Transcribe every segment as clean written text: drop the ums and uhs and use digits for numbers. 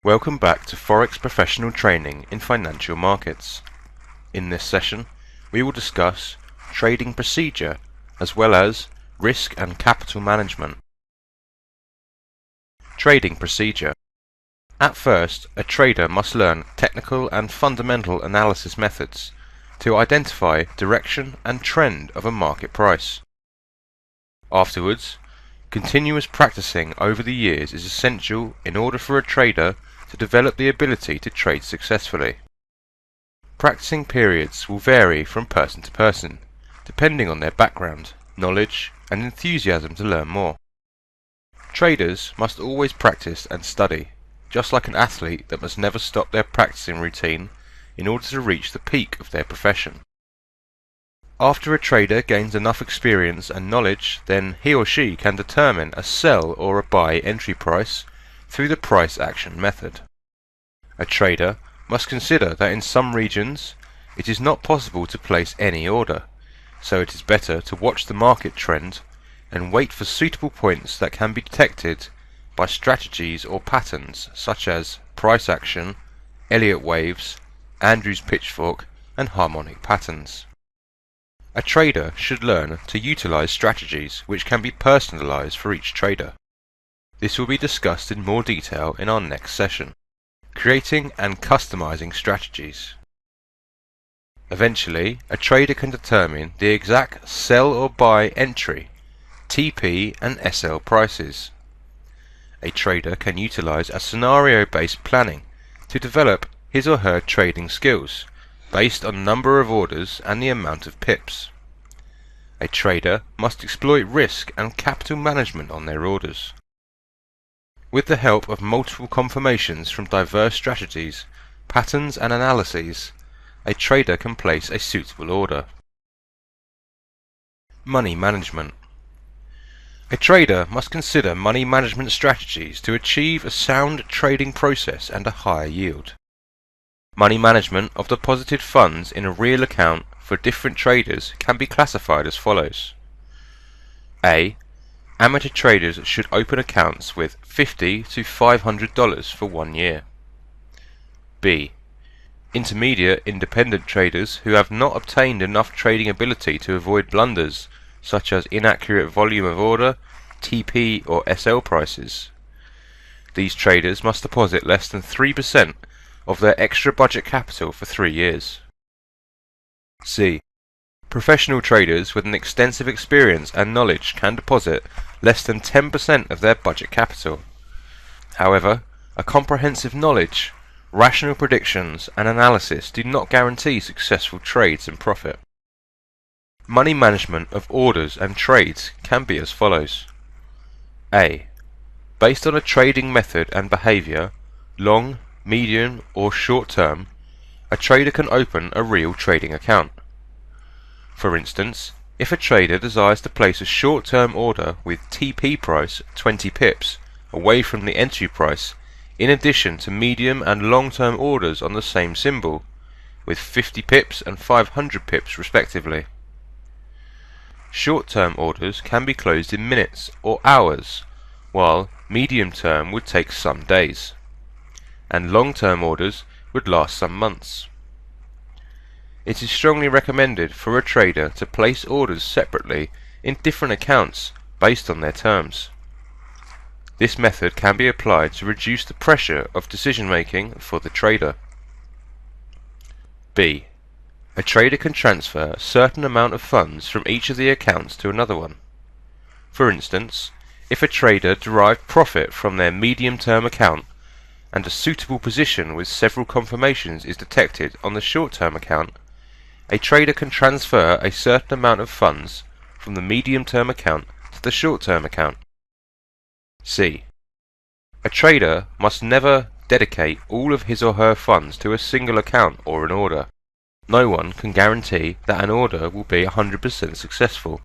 Welcome back to Forex Professional Training in Financial Markets. In this session, we will discuss trading procedure as well as risk and capital management. Trading procedure. At first, a trader must learn technical and fundamental analysis methods to identify direction and trend of a market price. Afterwards, continuous practicing over the years is essential in order for a trader to develop the ability to trade successfully. Practicing periods will vary from person to person, depending on their background, knowledge, and enthusiasm to learn more. Traders must always practice and study, just like an athlete that must never stop their practicing routine in order to reach the peak of their profession. After a trader gains enough experience and knowledge, then he or she can determine a sell or a buy entry price through the price action method. A trader must consider that in some regions it is not possible to place any order, so it is better to watch the market trend and wait for suitable points that can be detected by strategies or patterns such as price action, Elliott waves, Andrews pitchfork, and harmonic patterns. A trader should learn to utilize strategies which can be personalized for each trader. This will be discussed in more detail in our next session. Creating and customizing strategies. Eventually, a trader can determine the exact sell or buy entry, TP and SL prices. A trader can utilize a scenario-based planning to develop his or her trading skills based on number of orders and the amount of pips. A trader must exploit risk and capital management on their orders. With the help of multiple confirmations from diverse strategies, patterns and analyses, a trader can place a suitable order. Money management. A trader must consider money management strategies to achieve a sound trading process and a higher yield. Money management of deposited funds in a real account for different traders can be classified as follows. A. Amateur traders should open accounts with $50 to $500 for 1 year. B. Intermediate independent traders who have not obtained enough trading ability to avoid blunders such as inaccurate volume of order, TP or SL prices. These traders must deposit less than 3% of their extra budget capital for 3 years. C. Professional traders with an extensive experience and knowledge can deposit less than 10% of their budget capital. However, a comprehensive knowledge, rational predictions and analysis do not guarantee successful trades and profit. Money management of orders and trades can be as follows. A. Based on a trading method and behavior, long, medium or short term, a trader can open a real trading account. For instance, if a trader desires to place a short-term order with TP price 20 pips away from the entry price, in addition to medium and long-term orders on the same symbol, with 50 pips and 500 pips respectively. Short-term orders can be closed in minutes or hours, while medium-term would take some days, and long-term orders would last some months. It is strongly recommended for a trader to place orders separately in different accounts based on their terms. This method can be applied to reduce the pressure of decision making for the trader. B. A trader can transfer a certain amount of funds from each of the accounts to another one. For instance, if a trader derived profit from their medium-term account and a suitable position with several confirmations is detected on the short-term account, a trader can transfer a certain amount of funds from the medium-term account to the short-term account. C. A trader must never dedicate all of his or her funds to a single account or an order. No one can guarantee that an order will be 100% successful.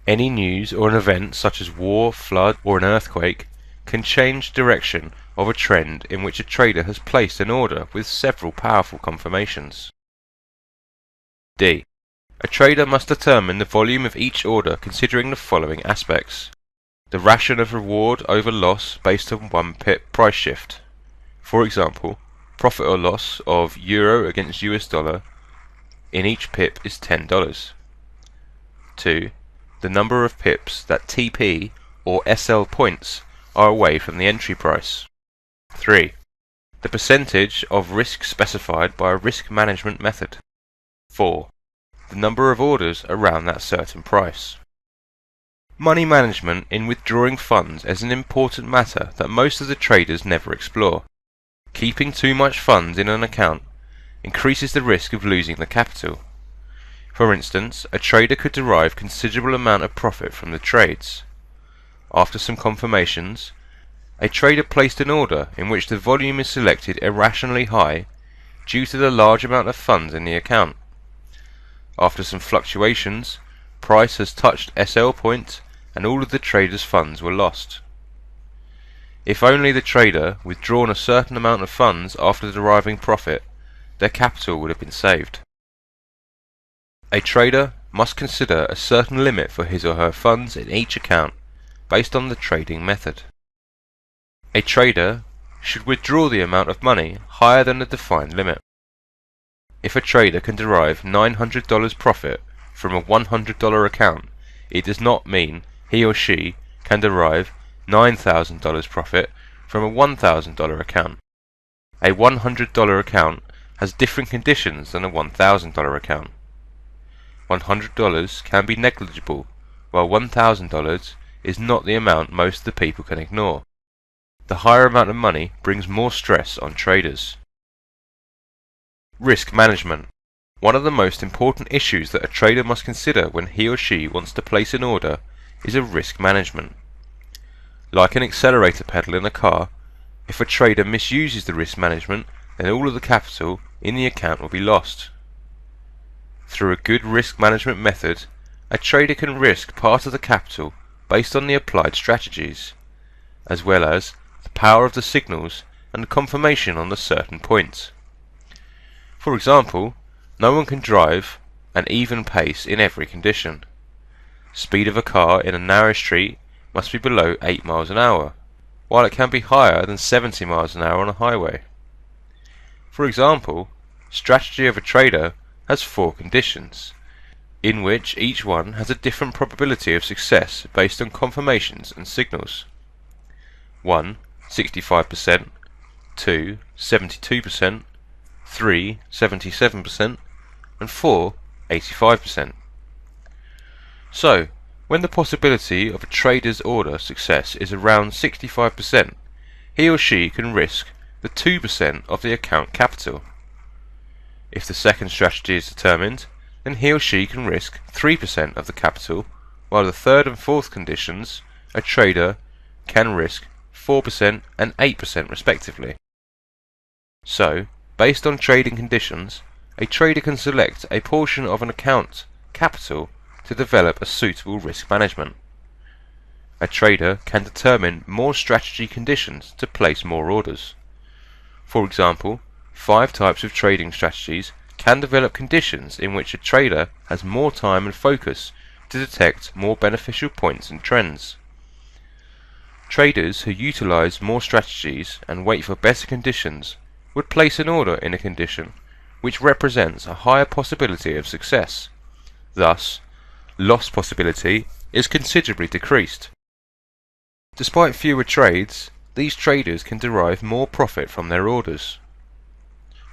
Any news or an event such as war, flood, or an earthquake can change direction of a trend in which a trader has placed an order with several powerful confirmations. D. A trader must determine the volume of each order considering the following aspects. The ration of reward over loss based on 1 pip price shift. For example, profit or loss of euro against US dollar in each pip is $10. 2. The number of pips that TP or SL points are away from the entry price. 3. The percentage of risk specified by a risk management method. 4. The number of orders around that certain price. Money management in withdrawing funds is an important matter that most of the traders never explore. Keeping too much funds in an account increases the risk of losing the capital. For instance, a trader could derive considerable amount of profit from the trades. After some confirmations, a trader placed an order in which the volume is selected irrationally high due to the large amount of funds in the account. After some fluctuations, price has touched SL point and all of the trader's funds were lost. If only the trader withdrawn a certain amount of funds after deriving profit, their capital would have been saved. A trader must consider a certain limit for his or her funds in each account based on the trading method. A trader should withdraw the amount of money higher than the defined limit. If a trader can derive $900 profit from a $100 account, it does not mean he or she can derive $9,000 profit from a $1,000 account. A $100 account has different conditions than a $1,000 account. $100 can be negligible, while $1,000 is not the amount most of the people can ignore. The higher amount of money brings more stress on traders. Risk management. One of the most important issues that a trader must consider when he or she wants to place an order is a risk management. Like an accelerator pedal in a car, if a trader misuses the risk management, then all of the capital in the account will be lost. Through a good risk management method, a trader can risk part of the capital based on the applied strategies, as well as the power of the signals and confirmation on the certain points. For example, no one can drive an even pace in every condition. Speed of a car in a narrow street must be below 8 miles an hour, while it can be higher than 70 miles an hour on a highway. For example, strategy of a trader has 4 conditions, in which each one has a different probability of success based on confirmations and signals. 1. 65%, 2. 72%, 3. 77%, and 4. 85%. So, when the possibility of a trader's order success is around 65%, he or she can risk the 2% of the account capital. If the second strategy is determined, then he or she can risk 3% of the capital, while the third and fourth conditions, a trader can risk 4% and 8% respectively. So, based on trading conditions, a trader can select a portion of an account capital to develop a suitable risk management. A trader can determine more strategy conditions to place more orders. For example, 5 types of trading strategies can develop conditions in which a trader has more time and focus to detect more beneficial points and trends. Traders who utilize more strategies and wait for better conditions would place an order in a condition which represents a higher possibility of success. Thus, loss possibility is considerably decreased. Despite fewer trades, these traders can derive more profit from their orders.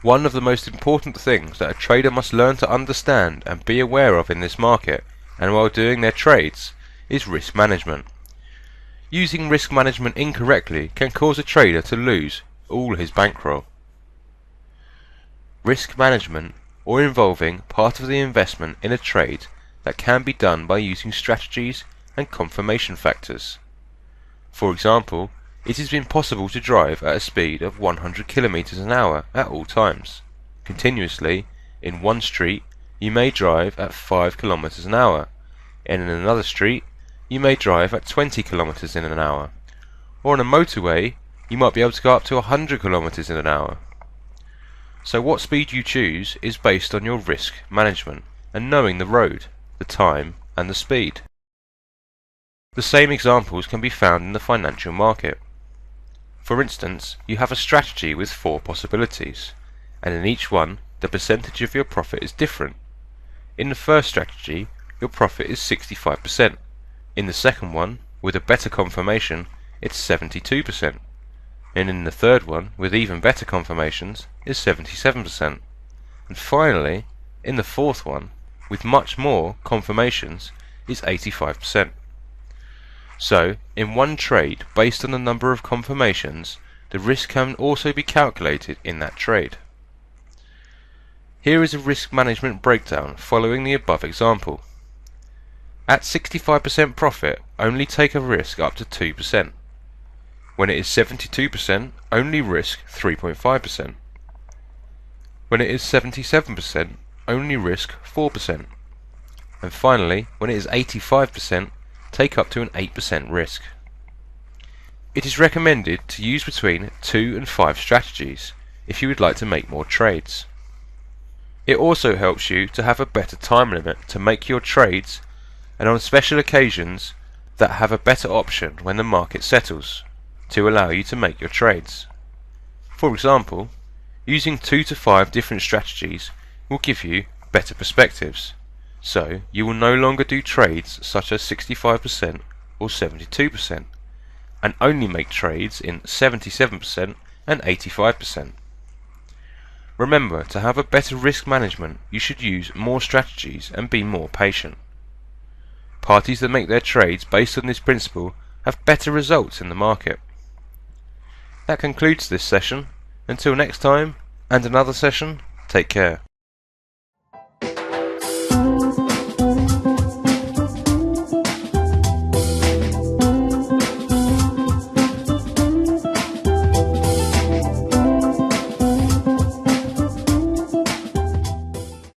One of the most important things that a trader must learn to understand and be aware of in this market, and while doing their trades, is risk management. Using risk management incorrectly can cause a trader to lose all his bankroll. Risk management, or involving part of the investment in a trade, that can be done by using strategies and confirmation factors. For example, it has been possible to drive at a speed of 100 km an hour at all times. Continuously, in one street, you may drive at 5 km an hour, and in another street, you may drive at 20 km in an hour. Or on a motorway, you might be able to go up to 100 km in an hour. So what speed you choose is based on your risk management and knowing the road, the time, and the speed. The same examples can be found in the financial market. For instance, you have a strategy with 4 possibilities, and in each one the percentage of your profit is different. In the first strategy, your profit is 65%. In the second one, with a better confirmation, it's 72%. And in the third one, with even better confirmations, is 77%. And finally, in the fourth one, with much more confirmations, is 85%. So, in one trade, based on the number of confirmations, the risk can also be calculated in that trade. Here is a risk management breakdown following the above example. At 65% profit, only take a risk up to 2%. When it is 72%, only risk 3.5%. When it is 77%, only risk 4%. And finally, when it is 85%, take up to an 8% risk. It is recommended to use between 2 and 5 strategies if you would like to make more trades. It also helps you to have a better time limit to make your trades, and on special occasions that have a better option when the market settles to allow you to make your trades. For example, using 2 to 5 different strategies will give you better perspectives. So you will no longer do trades such as 65% or 72%, and only make trades in 77% and 85%. Remember, to have a better risk management, you should use more strategies and be more patient. Parties that make their trades based on this principle have better results in the market. That concludes this session. Until next time, and another session, take care.